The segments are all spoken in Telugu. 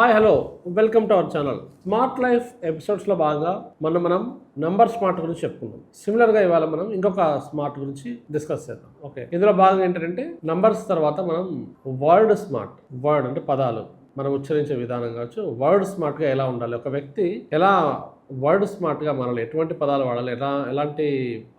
Hi hello welcome to our channel. Smart life ఎపిసోడ్స్లో భాగంగా మనం నంబర్ స్మార్ట్ గురించి చెప్పుకున్నాం. సిమిలర్గా ఇవాళ మనం ఇంకొక స్మార్ట్ గురించి డిస్కస్ చేద్దాం. ఓకే, ఇందులో భాగంగా ఏంటంటే నంబర్స్ తర్వాత మనం వర్డ్ స్మార్ట్, వర్డ్ అంటే పదాలు మనం ఉచ్చరించే విధానం కావచ్చు. వర్డ్ స్మార్ట్గా ఎలా ఉండాలి, ఒక వ్యక్తి ఎలా వర్డ్ స్మార్ట్గా మారాలి, ఎటువంటి పదాలు వాడాలి, ఎలాంటి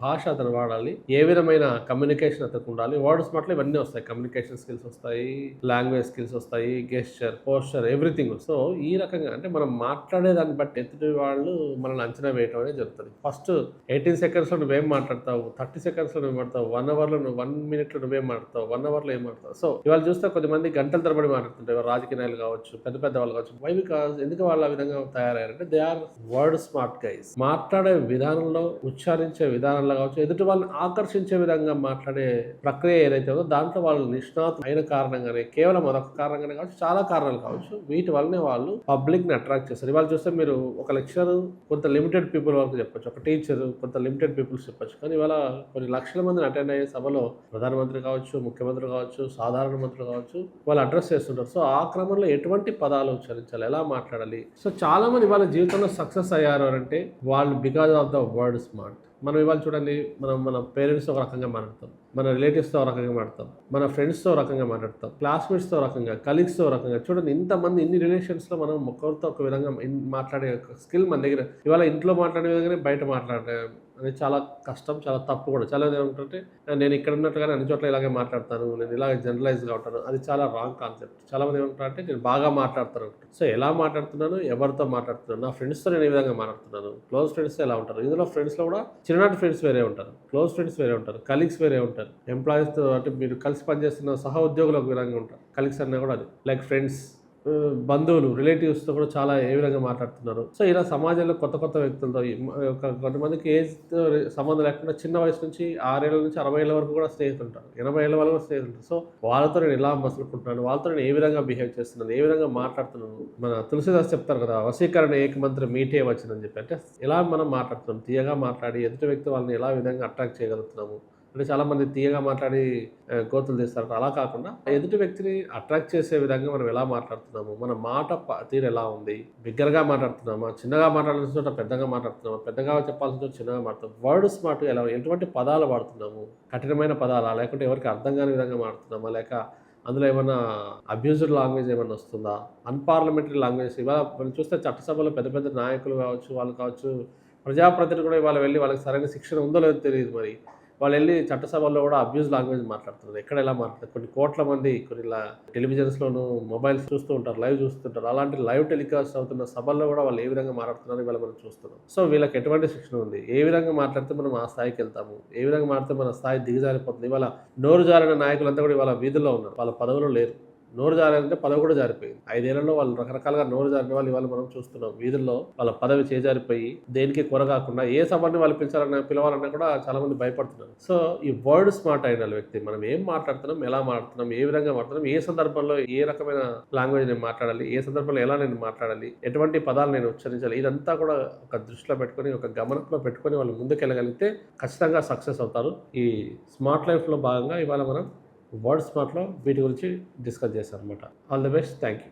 భాష అతను వాడాలి, ఏ విధమైన కమ్యూనికేషన్ అతనికి ఉండాలి. వర్డ్ స్మార్ట్లో ఇవన్నీ వస్తాయి. కమ్యూనికేషన్ స్కిల్స్ వస్తాయి, లాంగ్వేజ్ స్కిల్స్ వస్తాయి, గెస్చర్, పోస్చర్, ఎవ్రీథింగ్. సో ఈ రకంగా అంటే మనం మాట్లాడే దాన్ని బట్టి ఎదుటి వాళ్ళు మనల్ని అంచనా వేయటం అనేది జరుగుతుంది. ఫస్ట్ 18 సెకండ్స్లో నువ్వేం మాట్లాడతావు, 30 సెకండ్స్లో నువ్వు మాట్లాడతావు, 1 అవర్లో 1 మినిట్లో నువ్వేం మాట్లాడతావు, 1 అవర్లో ఏం మాట్లాడతావు. సో ఇవాళ చూస్తే కొద్దిమంది గంటల తరబడి మాట్లాడుతుంటారు. రాజకీయ నాయకులు కావచ్చు, పెద్ద వాళ్ళు కావచ్చు. వై బికాజ్ ఎందుకు వాళ్ళు ఆ విధంగా తయారయ్యారంటే they are word smart guys. మాట్లాడే విధానంలో, ఉచ్చారించే విధానంలో కావచ్చు, ఎదుటి వాళ్ళని ఆకర్షించే విధంగా మాట్లాడే ప్రక్రియ ఏదైతే ఉందో దాంట్లో వాళ్ళు నిష్ణాతులు అయిన కారణంగానే, కేవలం అదొక కారణంగానే కావచ్చు, చాలా కారణాలు కావచ్చు, వీటి వల్లనే వాళ్ళు పబ్లిక్ ని అట్రాక్ట్ చేస్తారు. ఇవాళ చూస్తే మీరు ఒక లెక్చర్ కొంత లిమిటెడ్ పీపుల్ వరకు చెప్పొచ్చు, ఒక టీచర్ కొంత లిమిటెడ్ పీపుల్స్ చెప్పొచ్చు. కానీ ఇవాళ కొన్ని లక్షల మందిని అటెండ్ అయ్యే సభలో ప్రధానమంత్రి కావచ్చు, ముఖ్యమంత్రి కావచ్చు, సాధారణ మంత్రులు కావచ్చు, వాళ్ళు అడ్రస్ చేస్తుంటారు. సో ఆ క్రమంలో ఎటువంటి పదాలు ఉచ్చరించాలి, ఎలా మాట్లాడాలి. సో చాలా మంది వాళ్ళ జీవితంలో సక్సెస్ అయ్యారు అంటే వాళ్ళు because of the word smart. మనం ఇవాళ చూడండి, మన పేరెంట్స్తో ఒక రకంగా మాట్లాడతాం, మన రిలేటివ్స్తో ఒక రకంగా మాట్లాడతాం, మన ఫ్రెండ్స్తో రకంగా మాట్లాడతాం, క్లాస్మేట్స్తో రకంగా, కలీగ్స్తో రకంగా. చూడండి, ఇంతమంది ఇన్ని రిలేషన్స్లో మనం ఒకరితో ఒక విధంగా మాట్లాడే స్కిల్ మన దగ్గర. ఇవాళ ఇంట్లో మాట్లాడే విధంగానే బయట మాట్లాడే అనేది చాలా కష్టం, చాలా తప్పు కూడా. చాలా ఏమంటుంటే నేను ఇక్కడ ఉన్నట్టుగానే అన్ని చోట్ల ఇలాగే మాట్లాడతాను, నేను ఇలాగే జనరలైజ్గా ఉంటాను. అది చాలా రాంగ్ కాన్సెప్ట్. చాలా మంది ఏమంటారంటే నేను బాగా మాట్లాడతాను. సో ఎలా మాట్లాడుతున్నాను, ఎవరితో మాట్లాడుతున్నాను, నా ఫ్రెండ్స్తో నేను ఏ విధంగా మాట్లాడుతున్నాను, క్లోజ్ ఫ్రెండ్స్తో ఎలా ఉంటారు. ఇందులో ఫ్రెండ్స్లో కూడా చిన్ననాటి ఫ్రెండ్స్ వేరే ఉంటారు, క్లోజ్ ఫ్రెండ్స్ వేరే ఉంటారు, కలీగ్స్ వేరే ఉంటారు, ఎంప్లాయీస్తో అంటే మీరు కలిసి పనిచేస్తున్న సహ ఉద్యోగులు ఒక విధంగా ఉంటారు. కలీగ్స్ అన్నా కూడా అది లైక్ ఫ్రెండ్స్, బంధువులు, రిలేటివ్స్తో కూడా చాలా ఏ విధంగా మాట్లాడుతున్నారు. సో ఇలా సమాజంలో కొత్త వ్యక్తులతో కొంతమందికి ఏజ్తో సంబంధం లేకుండా చిన్న వయసు నుంచి 6 ఏళ్ళ నుంచి 60 ఏళ్ళ వరకు కూడా స్నేహితుంటారు, 80 ఏళ్ళ వరకు కూడా స్నేహితుంటారు. సో వాళ్ళతో నేను ఎలా మసులుకుంటున్నాను, వాళ్ళతో నేను ఏ విధంగా బిహేవ్ చేస్తున్నాను, ఏ విధంగా మాట్లాడుతున్నాను. మన తులసిదాస్ చెప్తారు కదా, వశీకరణ ఏకమంత్రం మీటే వచ్చిందని చెప్పి. అంటే ఎలా మనం మాట్లాడుతున్నాం, తీయగా మాట్లాడి ఎదుటి వ్యక్తి వాళ్ళని ఎలా విధంగా అట్రాక్ట్ చేయగలుగుతున్నాము. అంటే చాలామంది తీయగా మాట్లాడి గోతులు తీస్తారు. అలా కాకుండా ఎదుటి వ్యక్తిని అట్రాక్ట్ చేసే విధంగా మనం ఎలా మాట్లాడుతున్నాము, మన మాట తీరు ఎలా ఉంది, బిగ్గరగా మాట్లాడుతున్నామా, చిన్నగా మాట్లాడాల్సిన చోట పెద్దగా మాట్లాడుతున్నామా, పెద్దగా చెప్పాల్సిన చోట చిన్నగా మాట్లాడుతున్నాం. వర్డ్ స్మార్ట్గా ఎలా, ఎటువంటి పదాలు వాడుతున్నాము, కఠినమైన పదాలా, లేకుంటే ఎవరికి అర్థం కాని విధంగా మాట్లాడుతున్నామా, లేక అందులో ఏమన్నా అబ్యూజ్డ్ లాంగ్వేజ్ ఏమైనా వస్తుందా, అన్పార్లమెంటరీ లాంగ్వేజ్. ఇవాళ మనం చూస్తే చట్టసభలో పెద్ద నాయకులు కావచ్చు, వాళ్ళు కావచ్చు, ప్రజాప్రతినిధులు కూడా ఇవాళ వెళ్ళి వాళ్ళకి సరైన శిక్షణ ఉందో లేదో తెలియదు. మరి వాళ్ళు వెళ్ళి చట్టసభల్లో కూడా అబ్యూజ్ లాంగ్వేజ్ మాట్లాడుతున్నారు. ఎక్కడ ఎలా మాట్లాడుతారు, కొన్ని కోట్ల మంది కొన్ని టెలివిజన్స్లోను మొబైల్స్ చూస్తూ ఉంటారు, లైవ్ చూస్తుంటారు. అలాంటి లైవ్ టెలికాస్ట్ అవుతున్న సభల్లో కూడా వాళ్ళు ఏ విధంగా మాట్లాడుతున్నారు ఇవాళ మనం చూస్తున్నాం. సో వీళ్ళకి ఎటువంటి శిక్షణ ఉంది, ఏ విధంగా మాట్లాడితే మనం ఆ స్థాయికి వెళ్తాము, ఏ విధంగా మాట్లాడితే మన స్థాయి దిగజారిపోతుంది. ఇవాళ నోరు జారిన నాయకులంతా కూడా ఇవాళ వీధుల్లో ఉన్నారు, వాళ్ళ పదవులు లేరు. నోరు జారంటే పదవి కూడా జారిపోయింది. 5 ఏళ్లలో వాళ్ళు రకరకాలుగా నోరు జారిన వాళ్ళు ఇవాళ మనం చూస్తున్నాం. వీధుల్లో వాళ్ళ పదవి చేజారిపోయి దేనికి కొరగాకుండా ఏ సభని వాళ్ళు పిలవాలన్నా కూడా చాలా మంది భయపడుతున్నారు. సో ఈ వర్డ్ స్మార్ట్ అయిన వ్యక్తి, మనం ఏం మాట్లాడుతున్నాం, ఎలా మాట్లాడుతున్నాం, ఏ విధంగా మాట్లాడుతున్నాం, ఏ సందర్భంలో ఏ రకమైన లాంగ్వేజ్ నేను మాట్లాడాలి, ఏ సందర్భంలో ఎలా నేను మాట్లాడాలి, ఎటువంటి పదాలు నేను ఉచ్చరించాలి, ఇదంతా కూడా ఒక దృష్టిలో పెట్టుకొని, ఒక గమనంలో పెట్టుకొని వాళ్ళు ముందుకెళ్ళగలిగితే ఖచ్చితంగా సక్సెస్ అవుతారు. ఈ స్మార్ట్ లైఫ్లో భాగంగా ఇవాళ మనం వర్డ్ స్మార్ట్లో వీటి గురించి డిస్కస్ చేశాం అనమాట. All the best, thank you.